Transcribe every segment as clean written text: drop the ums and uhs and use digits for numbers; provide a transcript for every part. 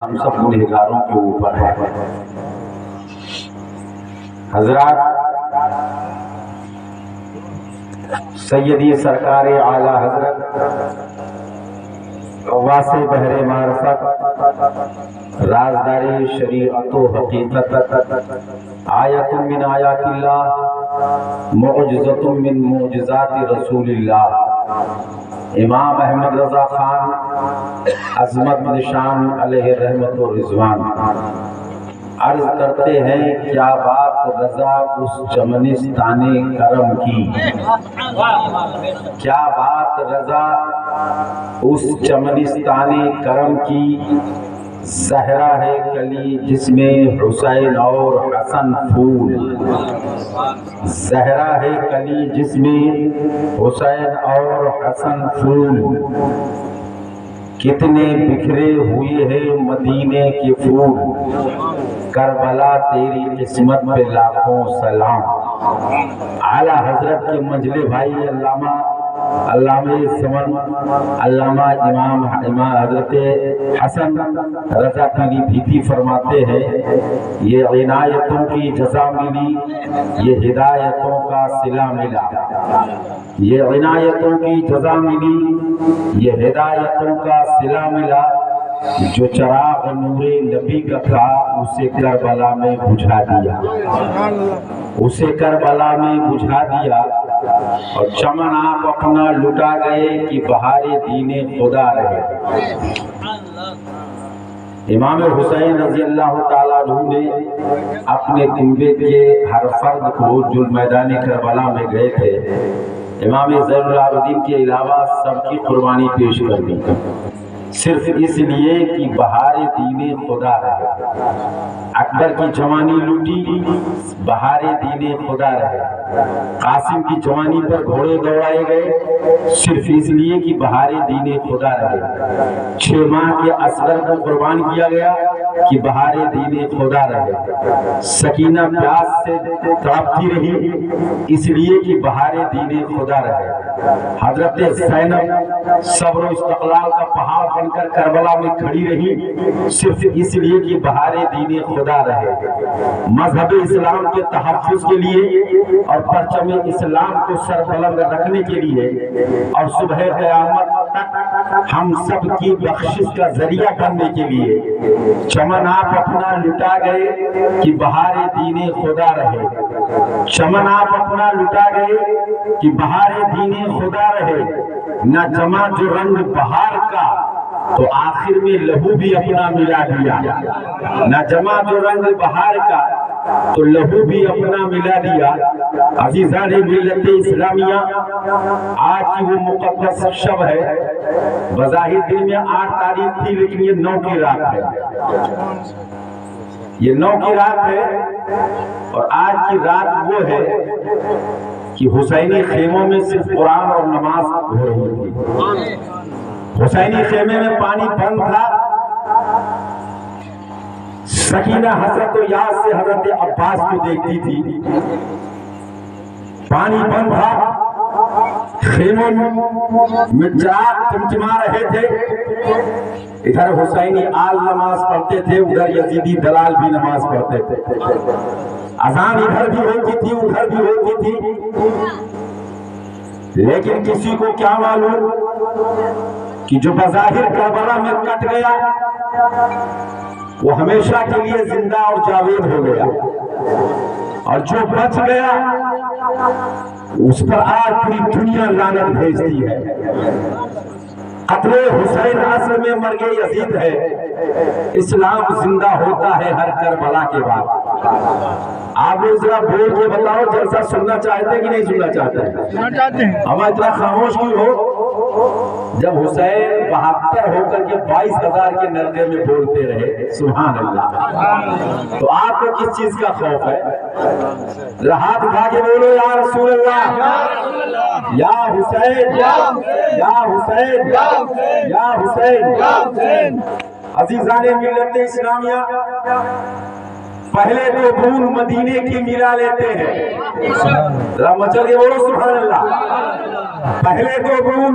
ہم سب گنہگاروں کے اوپر ہے۔ حضرات، سیدی سرکار اعلیٰ حضرت غواث بحر معرفت، رازدار شریعت و حقیقت، آیت من آیات اللہ، معجزت من معجزات رسول اللہ، امام احمد رضا خان عظمت نشان علیہ رحمت و رضوان عرض کرتے ہیں، کیا بات رضا اس چمنستان کرم کی، کیا بات رضا اس چمنستان کرم کی، زہرا ہے کلی جس میں حسین اور حسن پھول، زہرا ہے کلی جس میں حسین اور حسن پھول، کتنے بکھرے ہوئے ہیں مدینے کے پھول، کربلا تیری قسمت پہ لاکھوں سلام۔ اعلیٰ حضرت کے منجلے بھائی علامہ سمن، علامہ امام حضرت حسن رضا پیلی بھیتی فرماتے ہیں، یہ عنایتوں کی جزا ملی، یہ ہدایتوں کا صلہ ملا، یہ عنایتوں کی جزا ملی، یہ ہدایتوں کا صلہ ملا، جو چراغ نور نبی کا تھا اسے کربلا میں بجھا دیا، اسے کربلا میں بجھا دیا، اور چمن آپ اپنا لٹا گئے کہ بہار دین خدا رہے۔ امام حسین رضی اللہ تعالیٰ عنہ نے اپنے کنبے کے ہر فرد کو جو میدان کربلا میں گئے تھے، امام زین العابدین کے علاوہ سب کی قربانی پیش کر دی، صرف اس لیے کہ بہار دین خدا رہے۔ اکبر کی جوانی لوٹی، بہار دین خدا رہے۔ قاسم کی جوانی پر گھوڑے دوڑائے گئے، صرف اس لیے کہ بہار دین خدا رہے۔ 6 ماہ کے اصغر کو قربان کیا گیا کہ بہار دین خدا رہے۔ سکینہ پیاس سے تڑپتی رہی، اس لیے کہ بہار دین خدا رہے۔ حضرت زینب صبر و استقلال کا پہاڑ بن کر کربلا میں کھڑی رہی، صرف اس لیے کہ بہار دین خدا رہے۔ مذہب اسلام کے تحفظ کے لیے اور پرچم اسلام کو سربلند رکھنے کے لیے اور صبح قیامت تک ہم سب کی بخشش کا ذریعہ بننے کے لیے چمن آپ اپنا لٹا گئے کہ بہار دین خدا رہے۔ چمن آپ اپنا لٹا گئے کہ بہار دین خدا رہے۔ نہ جمع جو رنگ بہار کا تو آخر میں لہو بھی اپنا ملا دیا، نہ جمع جو رنگ بہار کا تو لہو بھی اپنا ملا دیا۔ عزیزان ملت اسلامیہ، آج کی وہ مقدس شب ہے، بظاہر دن میں 8 تاریخ تھی لیکن یہ 9 کی رات ہے، یہ 9 کی رات ہے، اور آج کی رات وہ ہے کہ حسینی خیموں میں صرف قرآن اور نماز ہو رہی تھی۔ حسینی خیمے میں پانی بند تھا، سکینہ حسرت و یاد سے حضرت عباس کو دیکھتی تھی، پانی بند تھا، خیموں میں چراغ ٹمٹما رہے تھے، ادھر حسینی آل نماز پڑھتے تھے، ادھر یزیدی دلال بھی نماز پڑھتے تھے، اذان ادھر بھی ہوتی تھی ادھر بھی ہوتی تھی، لیکن کسی کو کیا معلوم کہ جو بظاہر کربلا میں کٹ گیا وہ ہمیشہ کے لیے زندہ اور جاوید ہو گیا، اور جو بچ گیا اس پر آج پوری دنیا لعنت بھیجتی ہے۔ قتل حسین اصل میں مرگ یزید ہے، اسلام زندہ ہوتا ہے ہر کربلا کے بعد۔ آپ لوگ ذرا بول کے بتاؤ، جلسہ سننا چاہتے کہ نہیں سننا چاہتے ہیں؟ ہم اتنا خاموش کیوں ہو؟ جب حسین 72 ہو کر کے 22,000 کے نرغے میں بولتے رہے سبحان اللہ، تو آپ کو کس چیز کا خوف ہے؟ ہاتھ اٹھا کے بولو یا رسول اللہ، یا حسین، یا حسین، یا حسین۔ عزیزان ملت اسلامیہ، پہلے تو بھول مدینے کی ملا لیتے ہیں، ذرا مچل کے بولو سبحان اللہ۔ پہلے تو بھول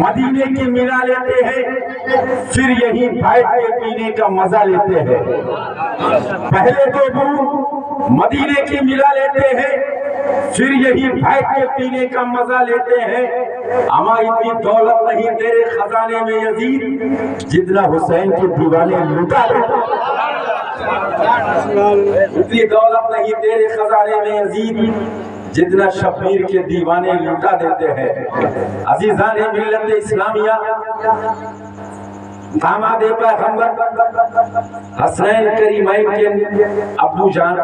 مدینے کی ملا لیتے ہیں، پھر یہی بیٹھ کے پینے کا مزہ لیتے ہیں۔ پہلے تو وہ مدینے کی ملا لیتے ہیں، پھر یہی بیٹھ کے پینے کا مزہ لیتے ہیں۔ اما اتنی دولت نہیں تیرے خزانے میں یزید جتنا حسین کے دیوانے لٹا لیتے ہیں۔ اتنی دولت نہیں تیرے خزانے میں یزید جتنا شبیر کے دیوانے لٹا دیتے ہیں۔ عزیزان ملت اسلامیہ، داماد پیغمبر حسنین کریمین کے ابو جان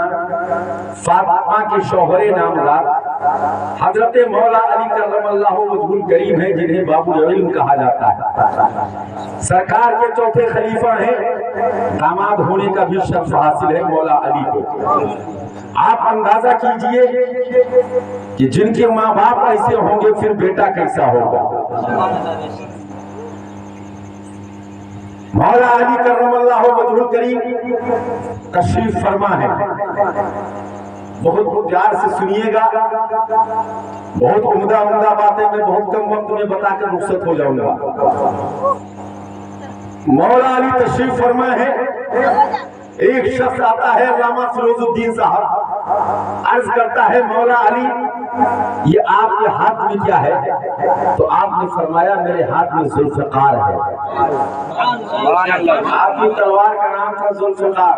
فاطمہ کے شوہر نامدار حضرت مولا علی کرم اللہ وجہ الکریم ہیں، جنہیں باب العلم کہا جاتا ہے۔ سرکار کے چوتھے خلیفہ ہیں، داماد ہونے کا بھی شرف حاصل ہے مولا علی کو۔ آپ اندازہ کیجئے کہ جن کے ماں باپ ایسے ہوں گے پھر بیٹا کیسا ہوگا۔ مولا علی کرم اللہ وجہ الکریم تشریف فرما ہے، بہت پیار سے سنیے گا، بہت عمدہ باتیں میں بہت کم وقت میں بتا کر رخصت ہو جاؤں گا۔ مولا علی تشریف فرما ہے، ایک شخص آتا ہے علامہ فیروز الدین صاحب، عرض کرتا ہے مولا علی یہ آپ کے ہاتھ میں کیا ہے؟ تو آپ نے فرمایا میرے ہاتھ میں ذوالفقار ہے۔ آپ کی تلوار کا نام تھا ذوالفقار۔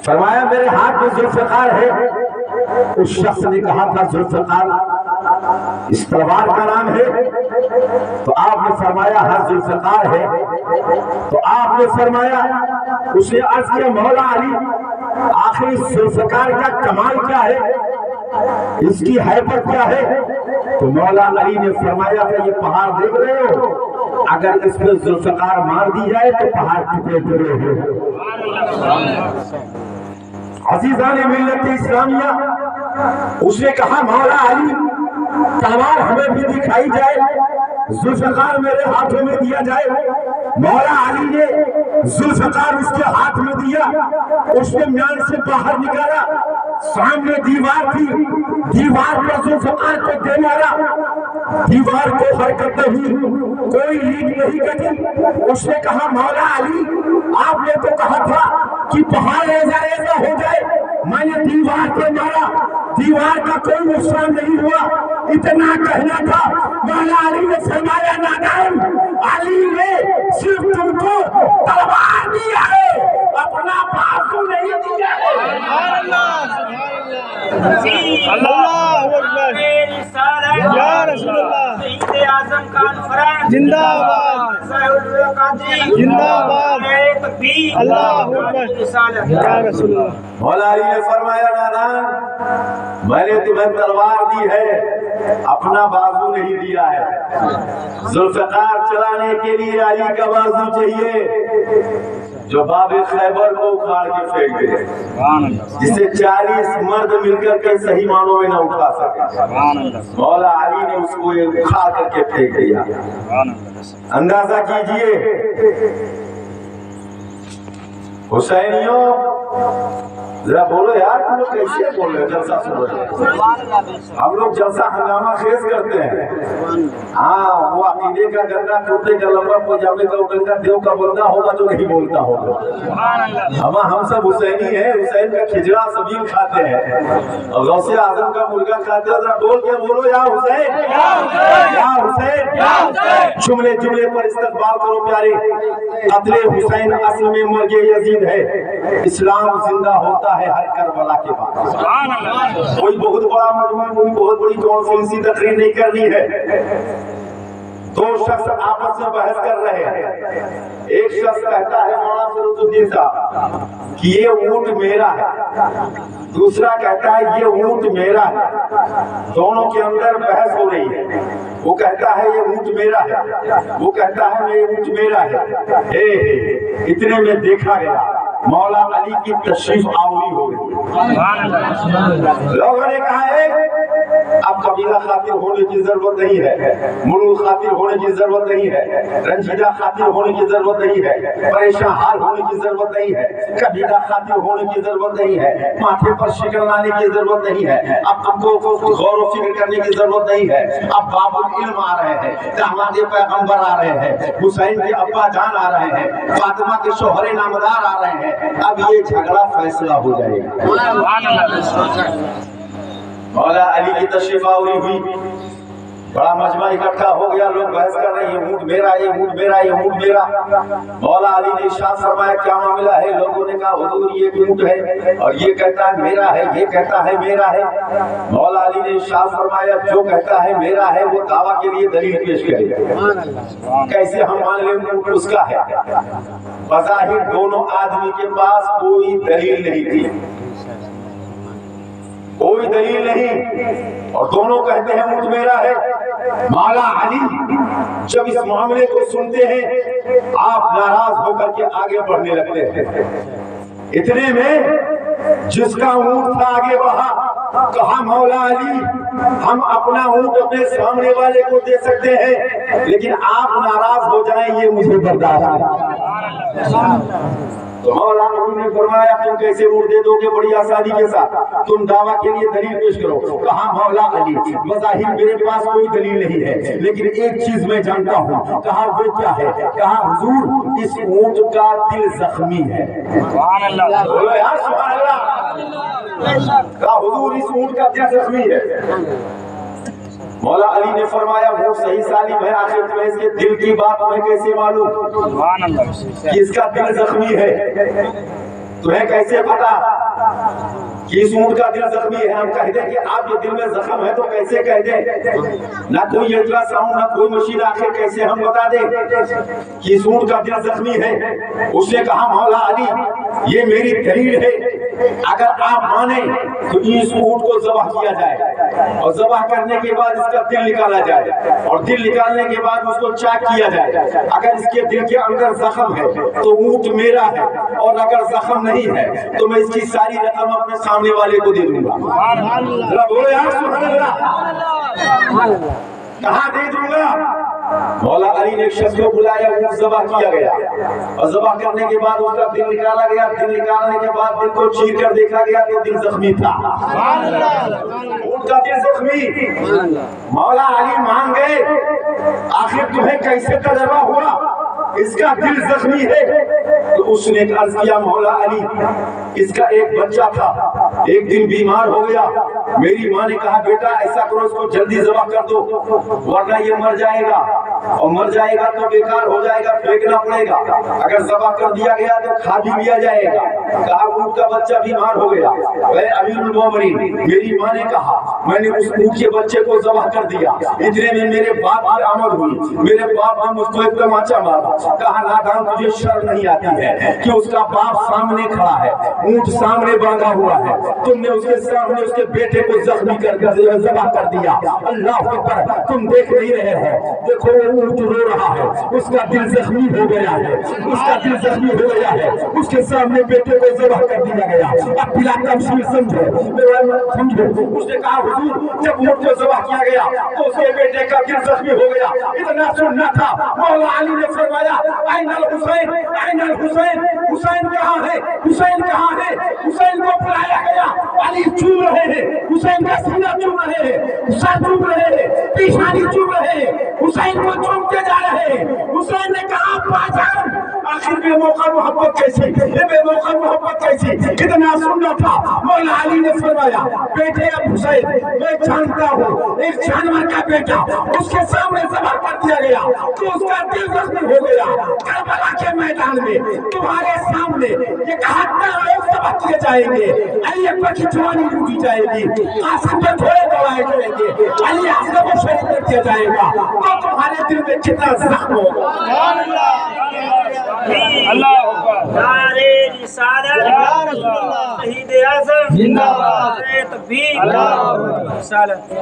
فرمایا میرے ہاتھ میں ذوالفقار ہے۔ اس شخص نے کہا تھا ذوالفقار اس تلوار کا نام ہے؟ تو آپ نے فرمایا ہاں ذوالفقار ہے۔ تو آپ نے فرمایا، اس نے عرض کیا مولا علی آخر اس ذوالفقار کا کمال کیا ہے، اس کی حیبت کیا ہے؟ تو مولا علی نے فرمایا کہ یہ پہاڑ دیکھ رہے ہو، اگر اس میں ذوالفقار مار دی جائے تو پہاڑ ٹکڑے ٹکڑے ہو۔ عزیزان ملت اسلامیہ، اس نے کہا مولا علی تلوار ہمیں بھی دکھائی جائے، ذوالفقار میرے ہاتھوں میں دیا جائے۔ مولا علی نے ذوالفقار اس کے ہاتھ میں دیا، اس نے میان سے باہر نکالا، سامنے دیوار تھی، دیوار پر ذوالفقار کو دے مارا، دیوار کو حرکت نہیں، کوئی لیک نہیں کٹی۔ اس نے کہا مولا علی آپ نے تو کہا تھا کہ پہاڑ ایسا ایسا ہو جائے، میں نے دیوار کو مارا، دیوار کا کوئی نقصان نہیں ہوا، اتنا کہنا تھا۔ مولا علی نے فرمایا نادان، علی نے صرف تم کو تلوار دیا ہے، اپنا بازو نہیں دیا ہے۔ اللہ اکبر، یا رسول اللہ، زندہ باد، زندہ باد، اللہ اکبر، یا رسول اللہ۔ مولا علی نے فرمایا نادان میں نے تمہیں تلوار دی ہے، اپنا بازو نہیں دیا ہے۔ ذوالفقار چلانے کے لیے علی کا بازو چاہیے جو باب خیبر کو اکھاڑ کے پھینک دے، جسے 40 مرد مل کر کے صحیح معنوں میں نہ اٹھا سکے، مولا علی نے اس کو اکھاڑ کر کے پھینک دیا۔ اندازہ کیجئے حسینیوں، ذرا بولو یار تم لوگ کیسے بول رہے ہیں؟ جلسہ سن رہے ہیں ہم لوگ، جلسہ ہنگامہ خیز کرتے ہیں۔ ہاں وہ عقیدے کا گنگا کرتے کا لمبا پجامے کا گنگا دیو کا بندہ ہوگا جو نہیں بولتا ہوگا۔ ہم سب حسینی ہیں، حسین کا کھجڑا سبیل کھاتے ہیں، غوث اعظم کا مرغا کھاتے ہیں۔ ذرا ڈول کے بولو یا حسین، یا حسین، جملے جملے پر استقبال کرو پیارے۔ قتل حسین اصل میں مرگ یزید ہے، اسلام زندہ ہوتا ہے ہر کربلا کے بعد۔ کوئی بہت بڑا مجمع، کوئی بہت بڑی کانفرنسی تقریر نہیں کرنی ہے۔ دو شخص آپس میں بحث کر رہے ہیں، ایک شخص کہتا ہے مولانا فیروز الدین صاحب کہ یہ اونٹ میرا ہے، دوسرا کہتا ہے یہ اونٹ میرا ہے۔ دونوں کے اندر بحث ہو رہی ہے، وہ کہتا ہے یہ اونٹ میرا ہے، وہ کہتا ہے یہ اونٹ میرا ہے۔ اتنے میں دیکھا گیا مولا علی کی تشریف آوری ہو رہی ہے۔ لوگوں نے کہا ہے اب قبیلہ خاطر ہونے کی ضرورت نہیں ہے، ملوک خاطر ہونے کی ضرورت نہیں ہے، رنجیدہ خاطر ہونے کی ضرورت نہیں ہے، پریشان حال ہونے کی ضرورت نہیں ہے، قبیلہ خاطر ہونے کی ضرورت نہیں ہے، ماتھے پر شکر لانے کی ضرورت نہیں ہے، اب تم کو غور و فکر کرنے کی ضرورت نہیں ہے۔ اب باب العلم آ رہے ہیں، داماد پیغمبر آ رہے ہیں، حسین کے ابا جان آ رہے ہیں، فاطمہ کے شوہر نامدار آ رہے ہیں، اب یہ جھگڑا فیصلہ ہو جائے گا۔ مولا علی کی تشریف آوری ہوئی، بڑا مجمع اکٹھا ہو گیا، لوگ بحث کر رہے ہیں، یہ اونٹ میرا، یہ اونٹ میرا، یہ اونٹ میرا۔ مولا علی نے ارشاد فرمایا کیا معاملہ ہے؟ لوگوں نے کہا حضور یہ اونٹ ہے اور یہ کہتا ہے میرا ہے، یہ کہتا ہے میرا ہے۔ مولا علی نے ارشاد فرمایا جو کہتا ہے میرا ہے وہ دعویٰ کے لیے دلیل پیش کرے۔ کیسے ہم مان لیں اونٹ اس کا ہے؟ بظاہر دونوں آدمی کے پاس کوئی دلیل نہیں تھی، کوئی دلیل نہیں، اور دونوں کہتے ہیں اونٹ میرا ہے۔ مولا علی جب اس معاملے کو سنتے ہیں آپ ناراض ہو کر کے آگے بڑھنے لگتے ہیں۔ اتنے میں جس کا اونٹ تھا آگے بڑھا، کہا مولا علی ہم اپنا اونٹ اپنے سامنے والے کو دے سکتے ہیں لیکن آپ ناراض ہو جائیں یہ مجھے برداشت نہیں۔ تو مولا علی نے فرمایا تم کیسے اونٹ دے دو گے؟ بڑی آسانی کے ساتھ، تم دعویٰ کے لیے دلیل پیش کرو۔ کہا مولا علی بظاہر میرے پاس کوئی دلیل نہیں ہے لیکن ایک چیز میں جانتا ہوں۔ کہا وہ کیا ہے؟ کہا حضور اس اونٹ کا دل زخمی ہے۔ بولو یار سبحان اللہ۔ کہا حضور اس اونٹ کا دل زخمی ہے۔ مولا علی نے فرمایا وہ صحیح سالم ہے، آخر تمہیں اس کے دل کی بات تمہیں کیسے معلوم کہ اس کا دل زخمی ہے؟ تمہیں کیسے پتا کہ اس اونٹ کا دل زخمی ہے؟ ہم کہہ دیں کہ آپ یہ دل میں زخم ہے تو کیسے کہہ دیں؟ نہ کوئی الٹرا ساؤنڈ نہ کوئی مشین، آخر کیسے ہم بتا دیں کہ اس اونٹ کا دل زخمی ہے؟ اس نے کہا مولا علی یہ میری دلیل ہے، اگر آپ مانیں تو اس اونٹ کو ذبح کیا جائے اور ذبح کرنے کے بعد اس کا دل نکالا جائے اور دل نکالنے کے بعد اس کو چاک کیا جائے۔ اگر اس کے دل کے اندر زخم ہے تو اونٹ میرا ہے، اور اگر زخم نہیں ہے تو میں اس کی ساری رقم اپنے سامنے والے کو دے دوں گا۔ ذرا بولو یار سبحان اللہ۔ کہاں دے دوں گا؟ مولا علی نے ایک شخص کو بلایا، اونٹ ذبح کیا گیا اور ذبح کرنے کے بعد اس کا دل نکالا گیا۔ دل نکالنے کے بعد دل کو چیر کر دیکھا گیا تو دل زخمی تھا، اونٹ کا دل زخمی۔ مولا علی مان گئے آخر تمہیں کیسے تجربہ ہوا اس کا دل زخمی ہے؟ تو اس نے عرض کیا مولا علی اس کا ایک بچہ تھا، ایک دن بیمار ہو گیا، میری ماں نے کہا بیٹا ایسا کرو اس کو جلدی ذبح کر دو ورنہ یہ مر جائے گا، اور مر جائے گا تو بیکار ہو جائے گا، پھینکنا پڑے گا، اگر ذبح کر دیا گیا تو کھا بھی لیا جائے گا۔ کہا اونٹ کا بچہ بیمار ہو گیا، اے امیر المومنین میری ماں نے کہا میں نے اس اونٹ کے بچے کو ذبح کر دیا۔ اتنے میں میرے باپ کی آمد ہوئی، میرے باپ نے مجھ کو ایک تماچا مارا، کہا نادان تجھے شرم نہیں آتی ہے کہ اس کا باپ سامنے کھڑا ہے، اونٹ سامنے باندھا ہوا ہے، تم نے اس کے سامنے اس کے بیٹے کو زخمی کر ذبح کر دیا۔ اللہ اکبر، تم دیکھ نہیں رہے ہو، دیکھو اونٹ رو رہا ہے، اس کا دل زخمی ہو گیا ہے، اس کا دل زخمی ہو گیا ہے، اس کے سامنے بیٹے کو ذبح کر دیا گیا۔ اب بلا تفصیل سمجھو۔ اس نے کہا حضور جب اونٹ کو ذبح کیا گیا تو اس کے بیٹے کا دل زخمی ہو گیا، اتنا سننا تھا۔ مولا علی نے فرمایا این الحسین این الحسین، حسین کہاں ہے؟ حسین کہاں ہے؟ حسین کو بلایا گیا، علی چوم رہے ہیں، حسین کا سینہ چوم رہے ہیں، سر چوم رہے ہیں، پیشانی چوم رہے ہیں، حسین کو چومتے جا رہے ہیں۔ حسین نے کہا باجان آخر بے موقع محبت کیسی، بے موقع محبت کیسی؟ اتنا سننا تھا۔ مولا علی نے فرمایا بیٹے اب حسین میں جانتا ہوں ایک جانور کا بیٹا اس کے سامنے ذبح کر دیا گیا تو اس کا دل زخمی ہو گیا، کربلا کے میدان میں تمہارے سامنے یہ کہتا ہے ذبح کیے جائیں گے، علی اکبر کی جوانی لوٹی جائے گی، قاسم پہ تھوڑے دوائے جائیں گے، علی اصغر کو شہید کر دیا جائے گا، تو تمہارے دل میں کتنا زخم ہوگا۔ اللہ اکبر، نعرہ رسالت، شہید اعظم زندہ باد، تکبیر، رسالت۔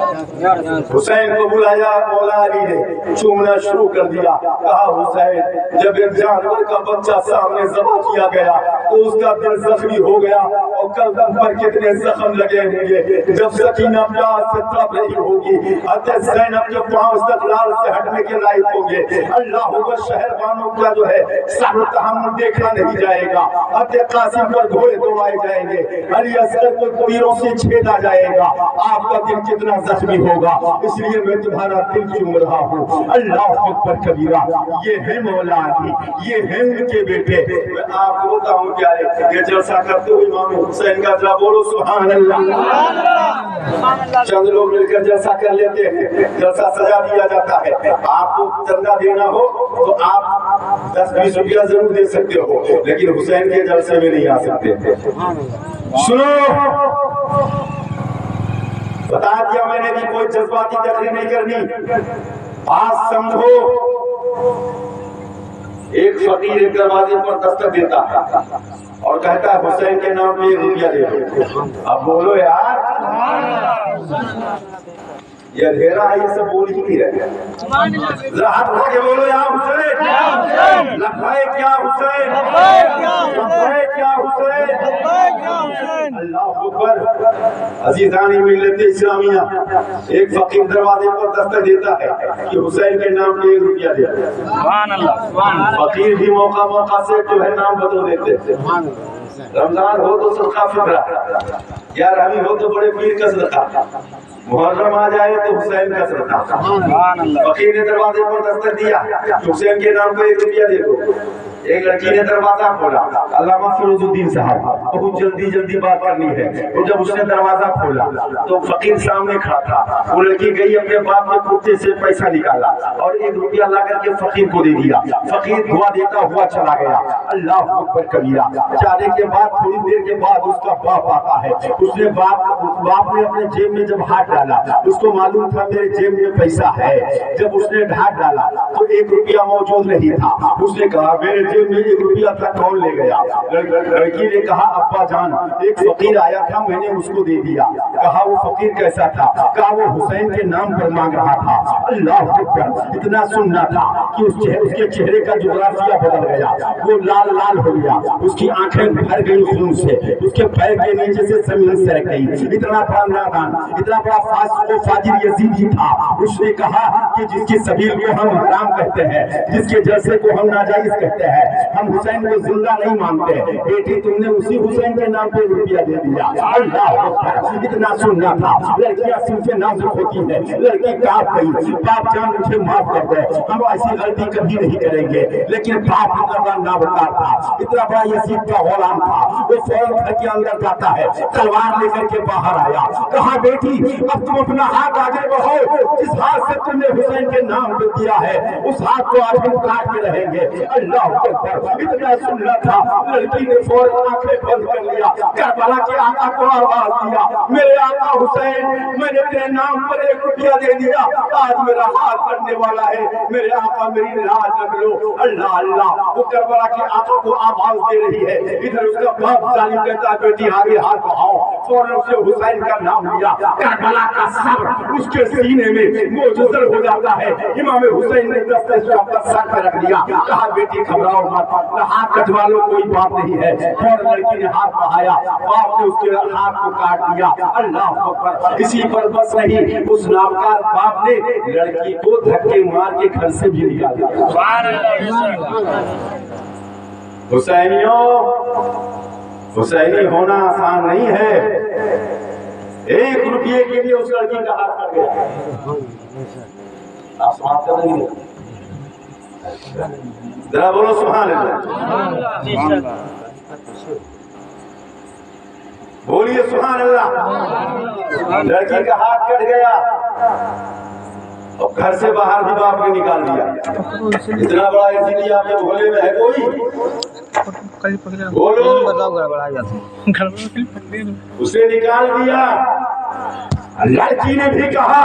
حسین کو بلایا، مولا علی نے چومنا شروع کر دیا۔ کہا حسین جب ایک جانور کا بچہ سامنے ذبح کیا گیا تو اس کا دل زخمی ہو گیا، اور کل دم پر کتنے زخم لگے ہوں گے جب سکینہ پیار سے تڑپ رہی ہوگی، حضرت زینب کے پاؤں استقلال سے ہٹنے کے لائق ہوں گے۔ اللہ ہوگا شہر بانوں کا جو ہے صبر تحمل دیکھا نہیں جائے گا، حضرت قاسم پر گھوڑے دوڑائے جائیں گے، علی اصغر کو تیروں سے چھیدا جائے گا، آپ کا دل کتنا زخمی ہوگا۔ اس لیے میں تمہارا دل چوم رہا ہوں۔ اللہ اکبر کبیرہ، یہ ہے مولا علی، یہ ہے ان کے بیٹے۔ میں آپ کو بتا ہوں پیارے، یہ جلسہ کرتے ہوئے امام حسین کا ذرا بولو سبحان اللہ۔ چند لوگ مل کر جلسہ کر لیتے ہیں، جلسہ سجا دیا جاتا ہے، آپ کو چندہ دینا ہو تو آپ 10-20 روپیہ ضرور دے سکتے ہو، لیکن حسین کے جلسے میں نہیں آ سکتے۔ سنو، بتا دیا میں نے بھی، کوئی جذباتی تقریر نہیں کرنی، بات سمجھو۔ ایک فقیر ایک دروازے پر دستک دیتا ہے اور کہتا ہے حسین کے نام پہ 1 روپیہ دے دو۔ اب بولو یار، یہ اندھیرا ہے، یہ سب بول ہی نہیں رہے، ذرا ہاتھ اٹھا کے بولو یا حسین، لبیک یا حسین، لبیک یا حسین۔ اللہ اکبر۔ عزیزان ملت اسلامیہ، ایک فقیر دروازے پر دستک دیتا ہے کہ حسین کے نام پہ 1 روپیہ دے دو۔ سبحان اللہ۔ فقیر بھی موقع موقع سے جو ہے نام بدل دیتے، رمضان ہو تو صدقہ فطرہ، یا رحمی ہو تو بڑے پیر کا صدقہ، محرم آ جائے تو حسین کا صدقہ۔ فقیر نے دروازے پر دستک دیا کہ حسین کے نام پہ 1 روپیہ دے دو۔ ایک لڑکی نے دروازہ کھولا، علامہ فیروز الدین صاحب، بہت جلدی جلدی بات کرنی ہے، اور جب اس نے دروازہ کھولا تو فقیر سامنے کھڑا تھا، وہ لڑکی گئی اپنے باپ کے کرتے سے پیسہ نکالا اور 1 روپیہ لا کر کے فقیر کو دے دیا۔ فقیر دعا دیتا ہوا چلا گیا۔ اللہ اکبر کبیرہ۔ جانے کے بعد تھوڑی دیر کے بعد اس کا باپ آتا ہے، اس نے باپ نے اپنے جیب میں جب ہاتھ ڈالا، اس کو معلوم تھا میرے جیب میں پیسہ ہے، جب اس نے ہاتھ ڈالا تو 1 روپیہ موجود نہیں تھا۔ اس نے کہا میرے جیب میں 1 روپیہ تھا، کون لے گیا؟ لڑکی نے کہا ابا جان، ایک فقیر آیا تھا، میں نے اس کو دے دیا۔ کہا وہ فقیر کیسا تھا؟ کہا وہ حسین کے نام پر مانگ رہا تھا۔ اللہ اکبر۔ اتنا سننا تھا کہ اس کے چہرے کا جغرافیہ بدل گیا، وہ لال لال ہو گیا، اس کی آنکھیں بھر گئی خون سے، اس کے پیر کے نیچے سے زمین سرک گئی۔ اتنا بڑا نادان، اتنا بڑا فاسق و فاجر یزیدی تھا۔ اس نے کہا کہ جس کی سبیل کو ہم حرام کہتے ہیں، جس کے جلسے کو ہم ناجائز کہتے ہیں، ہم حسین کو زندہ نہیں مانتے، بیٹی تم نے اسی حسین کے نام پہ روپیہ دے دیا۔ اللہ اکبر۔ اتنا سننا تھا۔ لڑکیاں صنف نازک ہوتی ہیں، لڑکی کاپ گئی، باپ جان مجھے معاف کر دے، ہم ایسی غلطی کبھی نہیں کریں گے، لیکن باپ اتنا بڑا نابکار تھا، اتنا بڑا یزید کا غلام تھا، وہ فوراً گھر کے اندر جاتا ہے، تلوار لے کر کے باہر آیا، کہا بیٹی اب تم اپنا ہاتھ آگے بڑھاؤ، جس ہاتھ سے تم نے حسین کے نام پہ دیا ہے اس ہاتھ کو آج ہم کاٹ کے رہیں گے۔ اللہ اکبر۔ اتنا سننا تھا، لڑکی نے فوراً آنکھیں بند کر لیا، کربلا کے آقا کو آواز دیا، میرے آقا حسین، میں نے تیرے نام پر 1 روپیہ دے دیا، آج میرا ہاتھ بڑھنے والا ہے، میرے آقا میری لاج رکھ لو۔ اللہ اللہ۔ وہ کربلا کے آقا کو آواز دے رہی ہے، ادھر اس کا باپ ظالم کہتا ہے بیٹی آگے ہاتھ بڑھاؤ، فوراً اس نے حسین کا نام لیا، کربلا کا صبر اس کے سینے میں معجزہ ہو جاتا ہے۔ امام حسین نے دستے سے اپنا سر پہ رکھ دیا، کہا بیٹی گھبراؤ مت، ہاتھ کٹوا لو، کوئی بات نہیں ہے۔ اور لڑکی نے ہاتھ بڑھایا، باپ نے اس کے ہاتھ کو کاٹ دیا۔ اللہ اکبر۔ اسی پر بس نہیں، اس نامکار باپ نے لڑکی کو دھکے مار کے گھر سے بھی نکال دیا۔ حسینیوں، حسینی ہونا آسان نہیں ہے۔ 1 روپیے کے لیے اس لڑکی کا ہاتھ کٹ گیا۔ آپ سماعت کر رہے ہیں؟ ذرا بولو سبحان اللہ، بولیے سبحان اللہ۔ لڑکی کا ہاتھ کٹ گیا اور گھر سے باہر بھی باپ نے نکال دیا۔ اتنا بڑا یزیدی آپ کے بھولے میں ہے کوئی؟ بولو۔ اسے نکال دیا۔ لڑکی نے بھی کہا